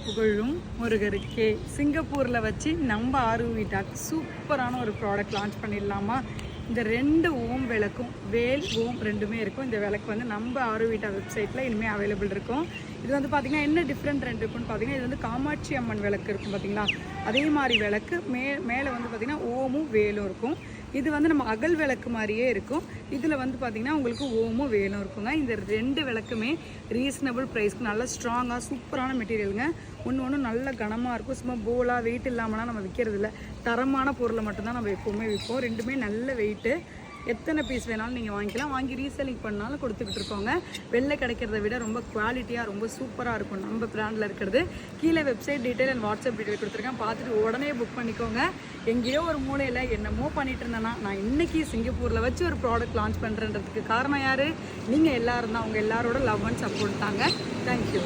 புகழும் முருகருக்கே. சிங்கப்பூரில் வச்சு நம்ம ஆர்விடாக் சூப்பரான ஒரு ப்ராடக்ட் லான்ச் பண்ணிடலாமா? இந்த 2 ஓம் விளக்கும் வேல் ஓம் ரெண்டுமே இருக்கும். இந்த விளக்கு வந்து நம்ம ஆர்விடா வெப்சைட்டில் இனிமேல் அவைலபிள் இருக்கும். இது வந்து பார்த்திங்கன்னா என்ன டிஃப்ரெண்ட் இருக்குன்னு பார்த்தீங்கன்னா, இது வந்து காமாட்சி அம்மன் விளக்கு இருக்கும் பார்த்தீங்களா, அதே மாதிரி விளக்கு மேலே வந்து பார்த்திங்கன்னா ஓமும் வேலும் இருக்கும். இது வந்து நம்ம அகல் விளக்கு மாதிரியே இருக்கும். இதில் வந்து பார்த்திங்கன்னா உங்களுக்கு ஓமும் வேலும் இருக்குங்க. இந்த 2 விளக்குமே ரீசனபிள் ப்ரைஸ்க்கு நல்ல ஸ்ட்ராங்காக சூப்பரான மெட்டீரியலுங்க. ஒன்று நல்ல கனமாக இருக்கும். சும்மா போலாக வெயிட் இல்லாமலாம் நம்ம விற்கிறது இல்லை. தரமான பொருளை மட்டும்தான் நம்ம எப்போவுமே விற்போம். ரெண்டுமே நல்ல வெயிட்டு. எத்தனை பீஸ் வேணாலும் நீங்கள் வாங்கிக்கலாம். வாங்கி ரீசெல்லிங் பண்ணாலும் கொடுத்துக்கிட்டு இருக்கோங்க. வெளில கிடைக்கிறத விட ரொம்ப குவாலிட்டியாக ரொம்ப சூப்பராக இருக்கும் நம்ம பிராண்டில் இருக்கிறது. கீழே website detail and WhatsApp detail கொடுத்துருக்கேன். பார்த்துட்டு உடனே புக் பண்ணிக்கோங்க. எங்கேயோ ஒரு மூலையில் என்னமோ பண்ணிட்டு இருந்தேன்னா, நான் இன்றைக்கி சிங்கப்பூரில் வச்சு ஒரு ப்ராடக்ட் லான்ச் பண்ணுறதுக்கு காரணம் யார்? நீங்கள் எல்லோரும் தான். அவங்க எல்லாரோட லவ் அண்ட் சப்போர்ட் தாங்க. தேங்க்யூ.